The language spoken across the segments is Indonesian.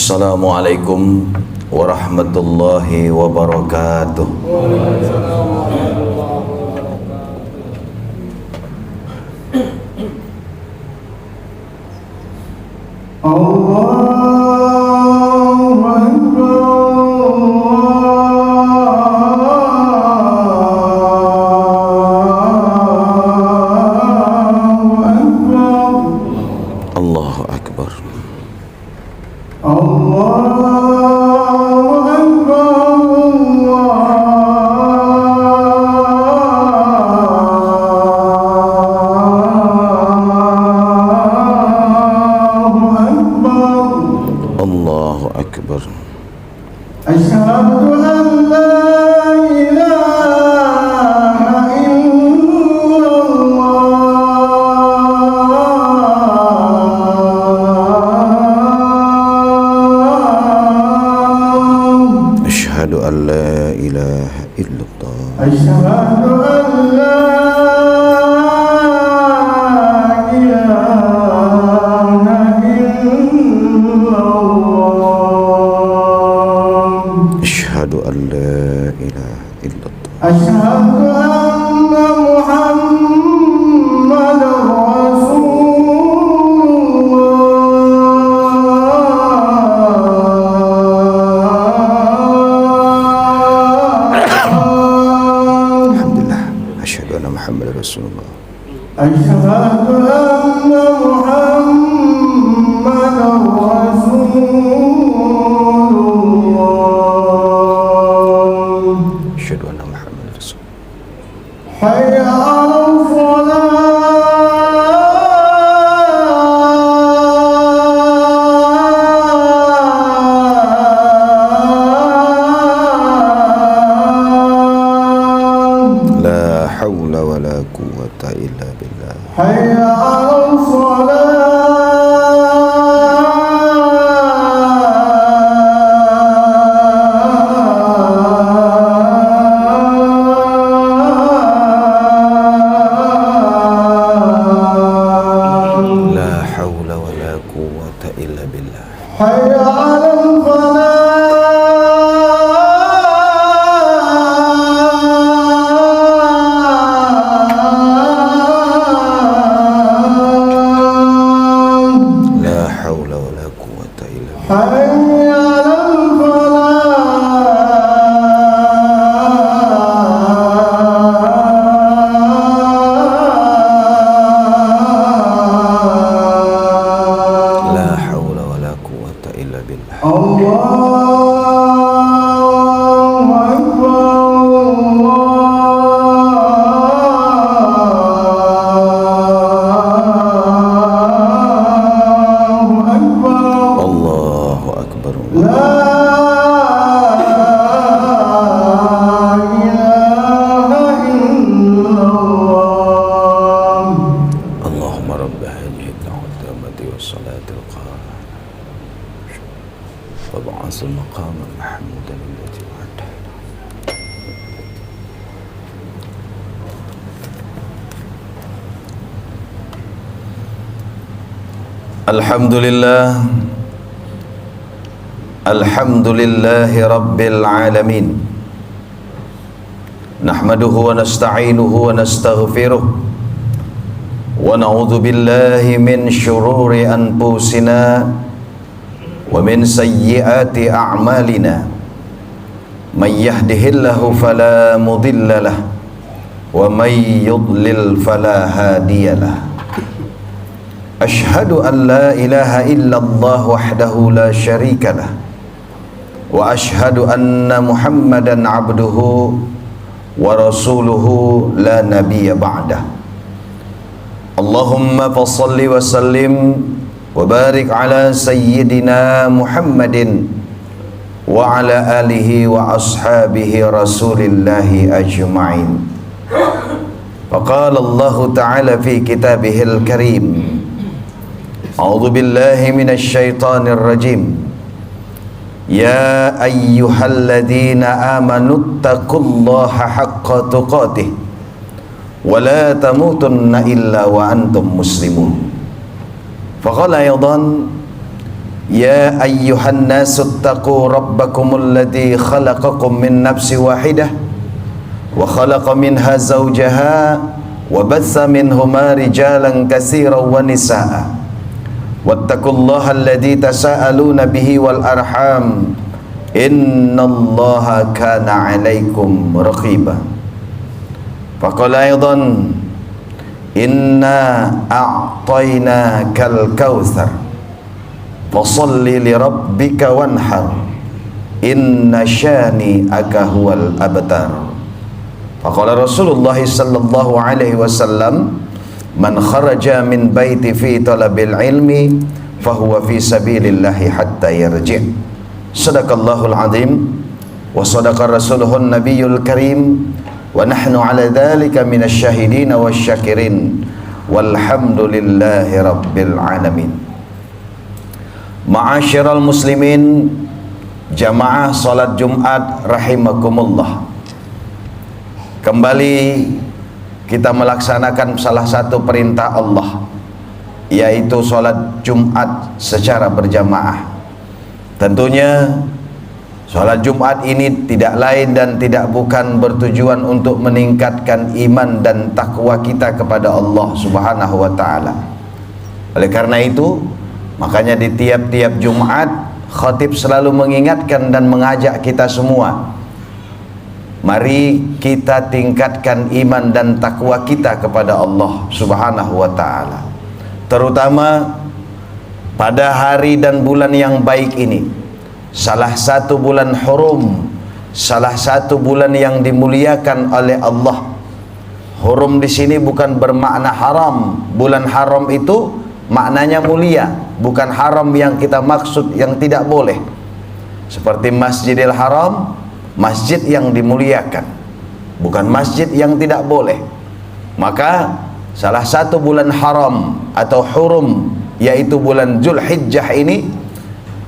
Assalamualaikum warahmatullahi wabarakatuh. Allahu Akbar. Allahu Akbar. Asyhadu an la ilaha illallah. Asyhadu an la ilaha illallah. Asyhadu an la Asyhadu an la ilaha illallah. Asyhadu anna Muhammadar Rasulullah. Alhamdulillah. Asyhadu anna Muhammadar Rasulullah. Asyhadu anna Muhammadar Rasulullah. Asyhadu anna Muhammadar Rasulullah. Hayya 'alal falah. La haula wa la quwwata illa billah. Hayya 'alal falah. La haula wa la quwwata illa billah. Hayya 'alal falah. La haula wa la quwwata illa billah. Hayya 'alal falah. La haula wa la quwwata illa billah. Allahu Akbar. Allahu Akbar. Allahu Akbar. La ilaha illallah. Allahumma rabb hadhihi ad-da'wati was-salati al-qa'imah wa ba'ath al-maqama mahmudan allati wa'adtahu. Alhamdulillah. Alhamdulillahi rabbil alamin. Nahmaduhu wa nasta'inuhu wa nastaghfiruh. Wa na'udzu billahi min syururi anfusina wa min sayyiati a'malina. May yahdihillahu fala mudilla lahu wa may yudlil fala hadiyalah. Ashhadu an la ilaha illallah wahdahu la syarika lah wa ashhadu anna Muhammadan abduhu wa rasuluhu la nabiyya ba'dah. Allahumma fassalli wa sallim wa barik ala sayyidina Muhammadin wa ala alihi wa ashabihi rasulillahi ajma'in. Faqala Allah ta'ala fi kitabihil karim. A'udzu billahi minasy syaithanir rajim. Ya ayyuhalladzina amanu taqullaha haqqa tuqatih wa la tamutunna illa wa antum muslimun. Faqala aydan يا أيها الناس اتقوا ربكم الذي خلقكم من نفس واحدة وخلق منها زوجها وبث منهما رجالا كثيرا ونساء واتقوا الله الذي تساءلون به والأرحام إن الله كان عليكم رقيبا فقال أيضا إنا أعطيناك الكوثر فصل لربك وانحر إن شانئك هو الأبتر فقال رسول الله صلى الله عليه وسلم من خرج من بيت في طلب العلم فهو في سبيل الله حتى يرجع صدق الله العظيم وصدق رسوله النبي الكريم ونحن على ذلك من الشاهدين والشاكرين والحمد لله رب العالمين. Ma'asyiral muslimin, jamaah salat Jumat rahimakumullah. Kembali kita melaksanakan salah satu perintah Allah, yaitu salat Jumat secara berjamaah. Tentunya salat Jumat ini tidak lain dan tidak bukan bertujuan untuk meningkatkan iman dan takwa kita kepada Allah Subhanahu wa taala. Oleh karena itu, makanya di tiap-tiap Jumat khatib selalu mengingatkan dan mengajak kita semua, mari kita tingkatkan iman dan takwa kita kepada Allah Subhanahu wa taala. Terutama pada hari dan bulan yang baik ini, salah satu bulan hurum, salah satu bulan yang dimuliakan oleh Allah. Hurum di sini bukan bermakna haram. Bulan haram itu maknanya mulia, bukan haram yang kita maksud yang tidak boleh. Seperti Masjidil Haram, masjid yang dimuliakan, bukan masjid yang tidak boleh. Maka salah satu bulan haram atau hurum, yaitu bulan Zulhijjah ini,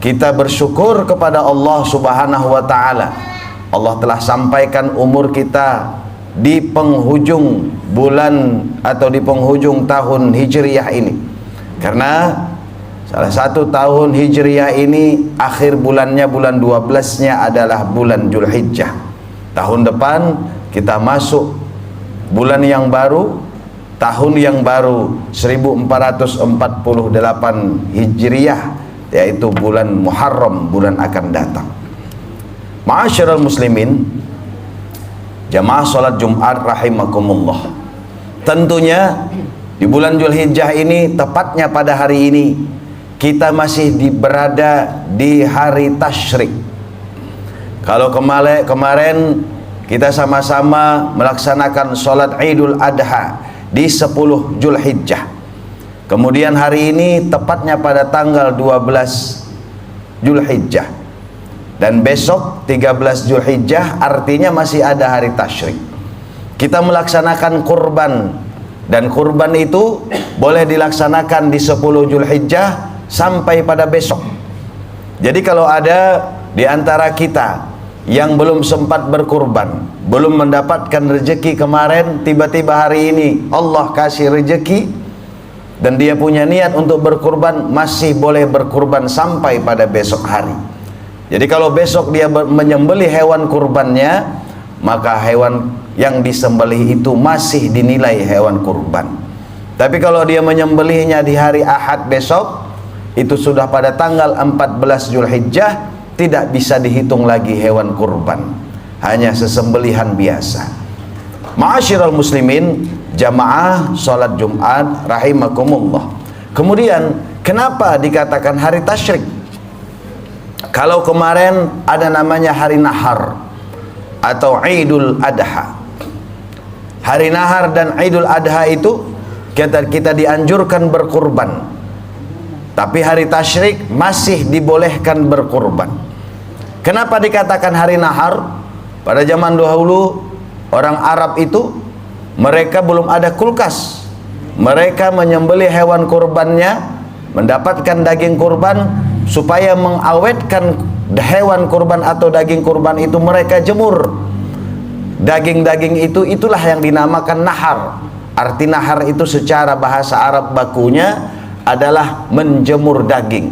kita bersyukur kepada Allah Subhanahu wa taala. Allah telah sampaikan umur kita di penghujung bulan atau di penghujung tahun Hijriyah ini. Karena salah satu tahun Hijriyah ini akhir bulannya, bulan 12-nya adalah bulan Zulhijjah. Tahun depan kita masuk bulan yang baru, tahun yang baru 1448 Hijriyah, yaitu bulan Muharram, bulan akan datang. Ma'asyiral muslimin, jamaah salat Jumat rahimakumullah. Tentunya di bulan Zulhijjah ini, tepatnya pada hari ini, kita masih berada di hari tasyrik. Kalau kemarin kita sama-sama melaksanakan sholat Idul Adha di 10 Zulhijjah. Kemudian hari ini tepatnya pada tanggal 12 Zulhijjah. Dan besok 13 Zulhijjah, artinya masih ada hari tasyrik. Kita melaksanakan kurban. Dan kurban itu boleh dilaksanakan di 10 Zulhijjah sampai pada besok. Jadi kalau ada di antara kita yang belum sempat berkurban, belum mendapatkan rezeki kemarin, tiba-tiba hari ini Allah kasih rezeki dan dia punya niat untuk berkurban, masih boleh berkurban sampai pada besok hari. Jadi kalau besok dia menyembelih hewan kurbannya, maka hewan yang disembelih itu masih dinilai hewan kurban. Tapi kalau dia menyembelihnya di hari Ahad besok, itu sudah pada tanggal 14 Zulhijjah, tidak bisa dihitung lagi hewan kurban, hanya sesembelihan biasa. Ma'asyiral muslimin, jamaah salat Jumat rahimakumullah. Kemudian kenapa dikatakan hari tasyrik? Kalau kemarin ada namanya hari nahar atau Idul Adha. Hari nahar dan Idul Adha itu kita dianjurkan berkurban. Tapi hari tasyrik masih dibolehkan berkurban. Kenapa dikatakan hari nahar? Pada zaman dahulu orang Arab itu mereka belum ada kulkas. Mereka menyembelih hewan kurbannya, mendapatkan daging kurban, supaya mengawetkan hewan kurban atau daging kurban itu mereka jemur. Daging-daging itu, itulah yang dinamakan nahar. Arti nahar itu secara bahasa Arab bakunya adalah menjemur daging.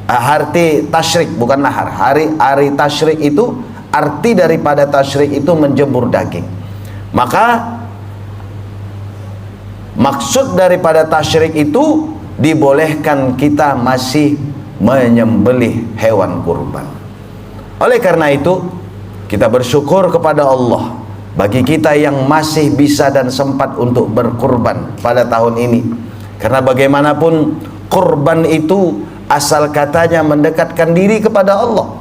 Arti tasyrik bukan nahar. Hari tasyrik itu, arti daripada tasyrik itu menjemur daging. Maka maksud daripada tasyrik itu dibolehkan kita masih menyembelih hewan kurban. Oleh karena itu kita bersyukur kepada Allah bagi kita yang masih bisa dan sempat untuk berkurban pada tahun ini. Karena bagaimanapun kurban itu asal katanya mendekatkan diri kepada Allah,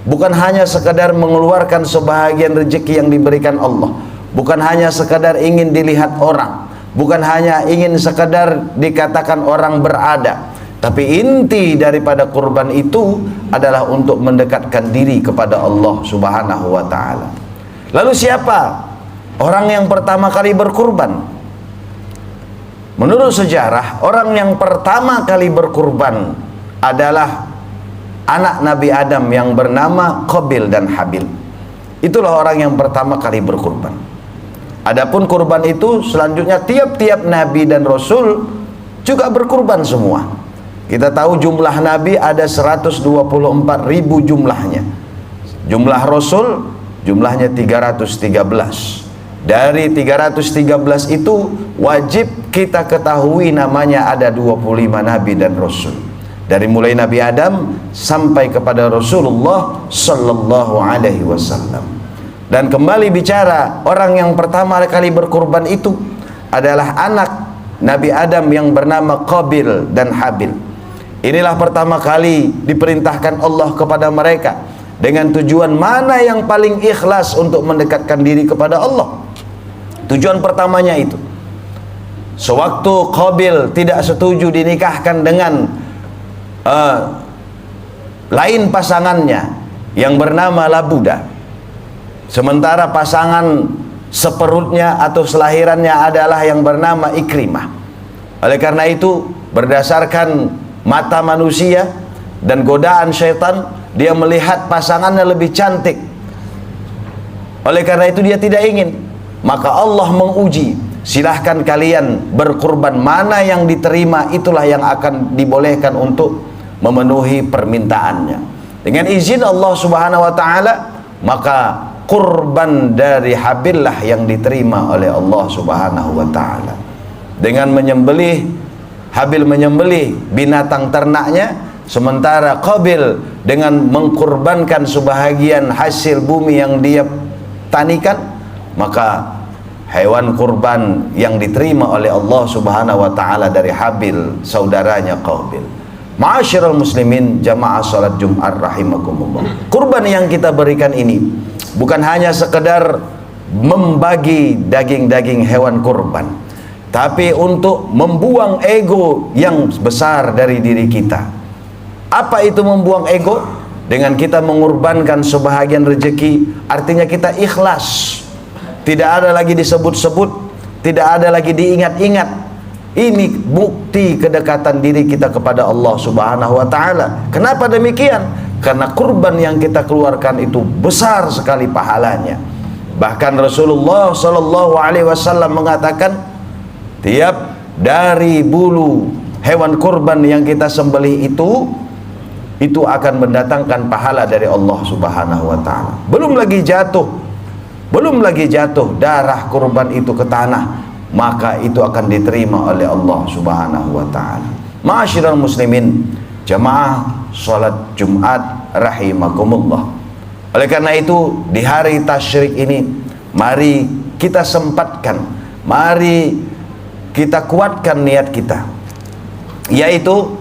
bukan hanya sekadar mengeluarkan sebahagian rezeki yang diberikan Allah, bukan hanya sekadar ingin dilihat orang, bukan hanya ingin sekadar dikatakan orang berada, tapi inti daripada kurban itu adalah untuk mendekatkan diri kepada Allah Subhanahu wa ta'ala. Lalu siapa orang yang pertama kali berkurban? Menurut sejarah, orang yang pertama kali berkurban adalah anak Nabi Adam yang bernama Qabil dan Habil. Itulah orang yang pertama kali berkurban. Adapun kurban itu selanjutnya tiap-tiap Nabi dan Rasul juga berkurban semua. Kita tahu jumlah Nabi ada 124.000 jumlahnya. Jumlah Rasul jumlahnya 313. Dari 313 itu wajib kita ketahui namanya ada 25 Nabi dan Rasul. Dari mulai Nabi Adam sampai kepada Rasulullah Sallallahu Alaihi Wasallam. Dan kembali bicara, orang yang pertama kali berkurban itu adalah anak Nabi Adam yang bernama Qabil dan Habil. Inilah pertama kali diperintahkan Allah kepada mereka dengan tujuan mana yang paling ikhlas untuk mendekatkan diri kepada Allah. Tujuan pertamanya itu, sewaktu Qabil tidak setuju dinikahkan dengan lain pasangannya yang bernama Labuda, sementara pasangan seperutnya atau selahirannya adalah yang bernama Ikrimah. Oleh karena itu, berdasarkan mata manusia dan godaan syaitan, dia melihat pasangannya lebih cantik. Oleh karena itu dia tidak ingin. Maka Allah menguji, silahkan kalian berkurban, mana yang diterima itulah yang akan dibolehkan untuk memenuhi permintaannya. Dengan izin Allah Subhanahu wa ta'ala, maka kurban dari Habil lah yang diterima oleh Allah Subhanahu wa ta'ala. Dengan menyembelih, Habil menyembelih binatang ternaknya, sementara Qabil dengan mengkurbankan sebahagian hasil bumi yang dia tanikan, maka hewan kurban yang diterima oleh Allah Subhanahu wa ta'ala dari Habil, saudaranya Qabil. Ma'asyiral muslimin, jamaah salat Jumat rahimakumullah. Kurban yang kita berikan ini bukan hanya sekedar membagi daging-daging hewan kurban, tapi untuk membuang ego yang besar dari diri kita. Apa itu membuang ego? Dengan kita mengorbankan sebahagian rezeki, artinya kita ikhlas. Tidak ada lagi disebut-sebut, tidak ada lagi diingat-ingat. Ini bukti kedekatan diri kita kepada Allah Subhanahu wa ta'ala. Kenapa demikian? Karena kurban yang kita keluarkan itu besar sekali pahalanya. Bahkan Rasulullah Sallallahu Alaihi Wasallam mengatakan, tiap dari bulu hewan kurban yang kita sembelih itu akan mendatangkan pahala dari Allah Subhanahu wa ta'ala. Belum lagi jatuh darah kurban itu ke tanah, maka itu akan diterima oleh Allah Subhanahu wa ta'ala. Ma'asyiral muslimin, jamaah salat Jumat rahimakumullah. Oleh karena itu, di hari tasyrik ini, mari kita sempatkan, mari kita kuatkan niat kita, yaitu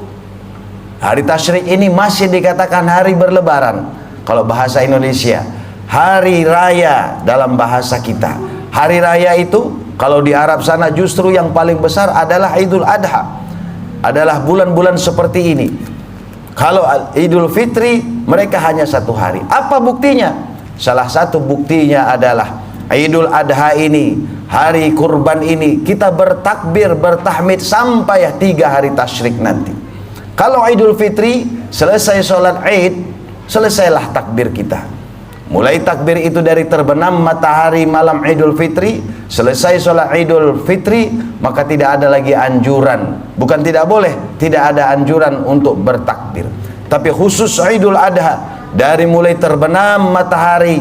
hari tasyrik ini masih dikatakan hari berlebaran kalau bahasa Indonesia, hari raya dalam bahasa kita. Hari raya itu kalau di Arab sana justru yang paling besar adalah Idul Adha, adalah bulan-bulan seperti ini. Kalau Idul Fitri mereka hanya satu hari. Apa buktinya? Salah satu buktinya adalah Idul Adha ini, hari kurban ini, kita bertakbir, bertahmid sampai 3 hari tasyrik nanti. Kalau Idul Fitri, selesai sholat Id, selesailah takbir kita. Mulai takbir itu dari terbenam matahari malam Idul Fitri, selesai sholat Idul Fitri, maka tidak ada lagi anjuran. Bukan tidak boleh, tidak ada anjuran untuk bertakbir. Tapi khusus Idul Adha, dari mulai terbenam matahari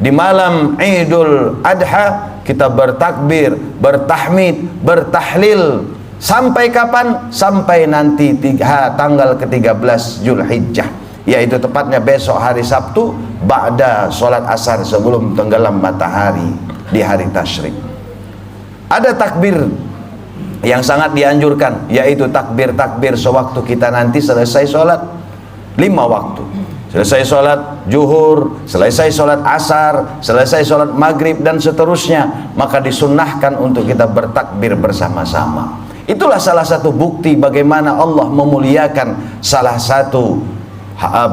di malam Idul Adha, kita bertakbir, bertahmid, bertahlil sampai kapan? Sampai nanti tanggal ke-13 Zulhijjah, yaitu tepatnya besok hari Sabtu ba'da sholat asar, sebelum tenggelam matahari di hari tasyrik. Ada takbir yang sangat dianjurkan, yaitu takbir-takbir sewaktu kita nanti selesai sholat 5 waktu. Selesai sholat zuhur, selesai sholat asar, selesai sholat maghrib, dan seterusnya, maka disunnahkan untuk kita bertakbir bersama-sama. Itulah salah satu bukti bagaimana Allah memuliakan salah satu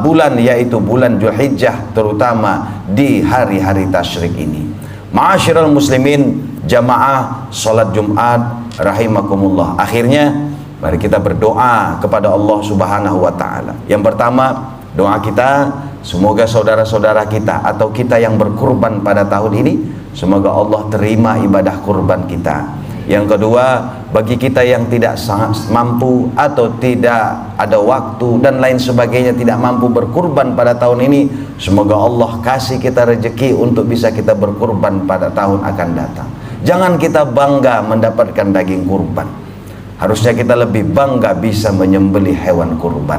bulan, yaitu bulan Zulhijjah, terutama di hari-hari tasyrik ini. Ma'asyiral muslimin, jamaah sholat Jumat rahimakumullah. Akhirnya mari kita berdoa kepada Allah Subhanahu wa taala. Yang pertama, doa kita, semoga saudara-saudara kita atau kita yang berkurban pada tahun ini, semoga Allah terima ibadah kurban kita. Yang kedua, bagi kita yang tidak sangat mampu atau tidak ada waktu dan lain sebagainya, tidak mampu berkurban pada tahun ini, semoga Allah kasih kita rezeki untuk bisa kita berkurban pada tahun akan datang. Jangan kita bangga mendapatkan daging kurban, harusnya kita lebih bangga bisa menyembelih hewan kurban.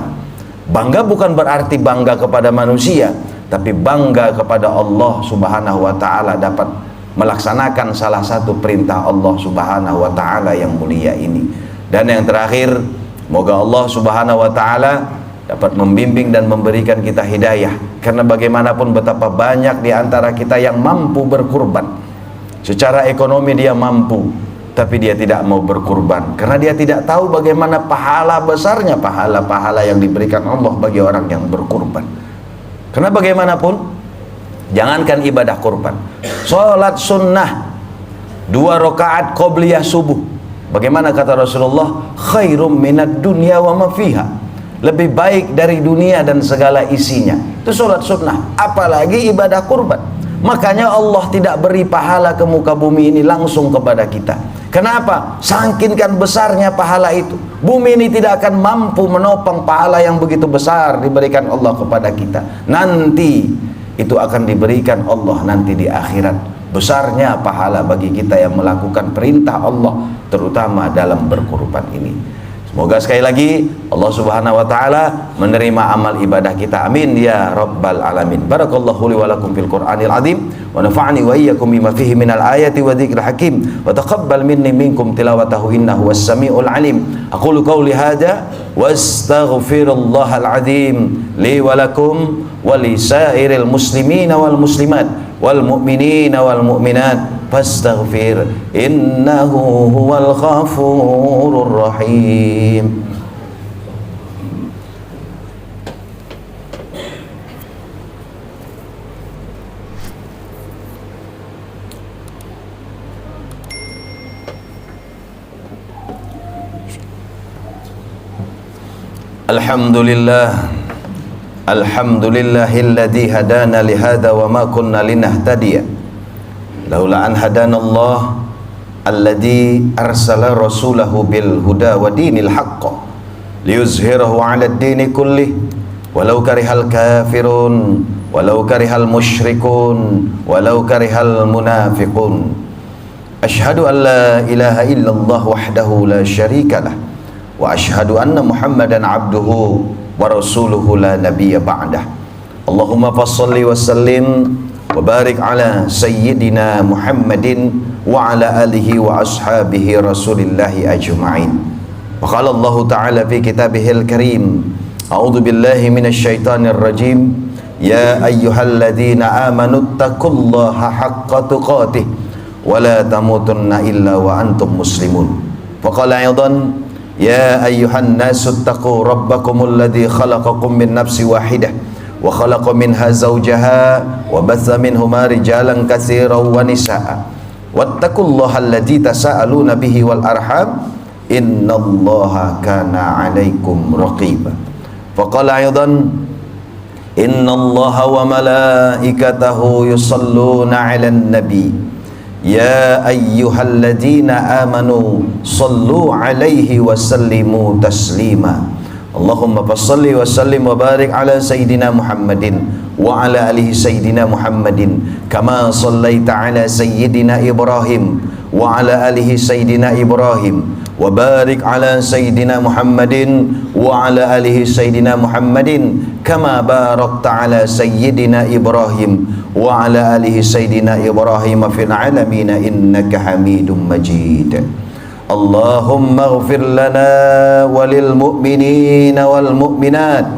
Bangga bukan berarti bangga kepada manusia, tapi bangga kepada Allah Subhanahu wa ta'ala dapat melaksanakan salah satu perintah Allah Subhanahu wa ta'ala yang mulia ini. Dan yang terakhir, moga Allah Subhanahu wa ta'ala dapat membimbing dan memberikan kita hidayah, karena bagaimanapun betapa banyak di antara kita yang mampu berkurban. Secara ekonomi dia mampu, tapi dia tidak mau berkurban karena dia tidak tahu bagaimana pahala besarnya pahala-pahala yang diberikan Allah bagi orang yang berkurban. Karena bagaimanapun, jangankan ibadah kurban, sholat sunnah 2 rakaat qobliyah subuh, bagaimana kata Rasulullah, khairum minad dunya wa ma fiha, lebih baik dari dunia dan segala isinya. Itu sholat sunnah, apalagi ibadah kurban. Makanya Allah tidak beri pahala ke muka bumi ini langsung kepada kita. Kenapa? Saking besarnya pahala itu, bumi ini tidak akan mampu menopang pahala yang begitu besar diberikan Allah kepada kita. Nanti itu akan diberikan Allah nanti di akhirat. Besarnya pahala bagi kita yang melakukan perintah Allah, terutama dalam berkurban ini. Semoga sekali lagi Allah Subhanahu wa taala menerima amal ibadah kita. Amin ya rabbal alamin. Barakallahu li wa lakum fil Qur'anil azim wa nafa'ani wa iyyakum bima fihi minal ayati wa dzikril hakim wa taqabbal minni minkum tilawatahu innahu was-sami'ul alim. Aqulu qawli hadza wastaghfirullahal azim li wa lakum wa li sairil muslimina wal muslimat wal mu'minina wal mu'minat fastaghfir innahu huwal ghafurur rahim. Alhamdulillahilladzi hadana lihada wa ma kunna linahtadiya laula an hadanallah alladzi arsala rasulahu bil huda wa dinil haqq liyuzhirahu 'ala ad-dini kullih walau karihal kafirun walau karihal musyrikun walau karihal munafiqun. Asyhadu an la ilaha illallah wahdahu la syarikalah wa asyhadu anna Muhammadan abduhu wa rasuluhu la nabiyya ba'dah. Allahumma fassalli wa sallim wa barik ala sayyidina Muhammadin wa ala alihi wa ashabihi rasulillahi ajma'in. Wa qala Allah ta'ala fi kitabihil karim, a'udzu billahi minasy syaithanir rajim, ya ayyuhalladzina amanu taqullaha haqqa tuqatih wa la tamutunna illa wa antum muslimun. Wa qala aidan, ya ayyuhan nasu taqu rabbakumul ladzi khalaqakum min nafsin wahidah wa khalaqa minha zawjaha wa batha minhuma rijalan katsiran wa nisaa wattaqullaha alladzi tasaaluna bihi wal arham innallaha kana 'alaikum raqiba. Faqala aidan, innallaha wa malaikatahu yusalluna 'alan nabi ya ayyuhalladzina amanu sallu 'alaihi wa sallimu taslima. Allahumma fassalli wa sallim wa barik ala Sayyidina Muhammadin wa ala alihi Sayyidina Muhammadin kama sallaita ala Sayyidina Ibrahim wa ala alihi Sayyidina Ibrahim wa barik ala Sayyidina Muhammadin wa ala alihi Sayyidina Muhammadin kama barakta ala Sayyidina Ibrahim wa ala alihi Sayyidina Ibrahim fil alamin innaka Hamidum Majid. Allahumma ighfir lana walil mu'minina wal mu'minat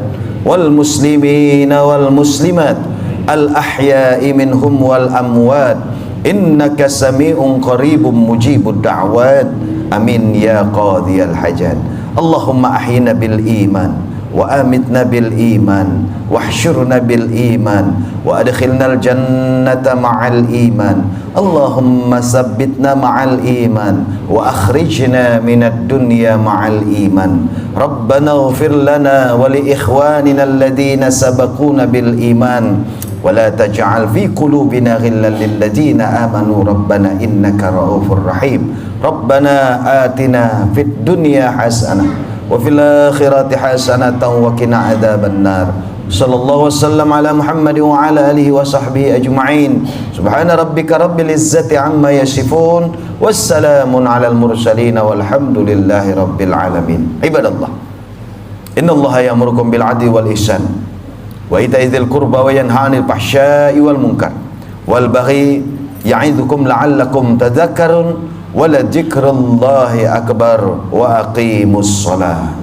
wal muslimina wal muslimat al ahya'i minhum wal amwat innaka sami'un qaribun mujibud da'wat amin ya qadhiyal hajat. Allahumma ahyina bil iman wa amitna bil iman wahsyurna bil iman wa adkhilnal jannata ma'al iman. Allahumma sabbitna ma'al iman wa akhrijna minad dunya ma'al iman. Rabbana ighfir lana wa li ikhwanina alladhina sabaquna bil iman wa la taj'al fi qulubina ghillan lil ladzina amanu rabbana innaka ra'ufur rahim. Rabbana atina fid dunya hasanah wa fil akhirati hasanatan wa qina adzaban nar. Sallallahu wasallam ala Muhammad wa ala alihi wa sahbihi ajma'in. Subhana rabbika rabbil izzati amma yasifun wassalamun ala al mursalin walhamdulillahi rabbil alamin. Ibadallah, innallaha ya'murukum bil 'adli wal ihsan wa ita'i dzil qurba wa yanha 'anil fahsya'i wal munkar wal baghi ya'idzukum la'allakum tadhakkarun wa la dzikrullahi akbar wa aqimus shalah.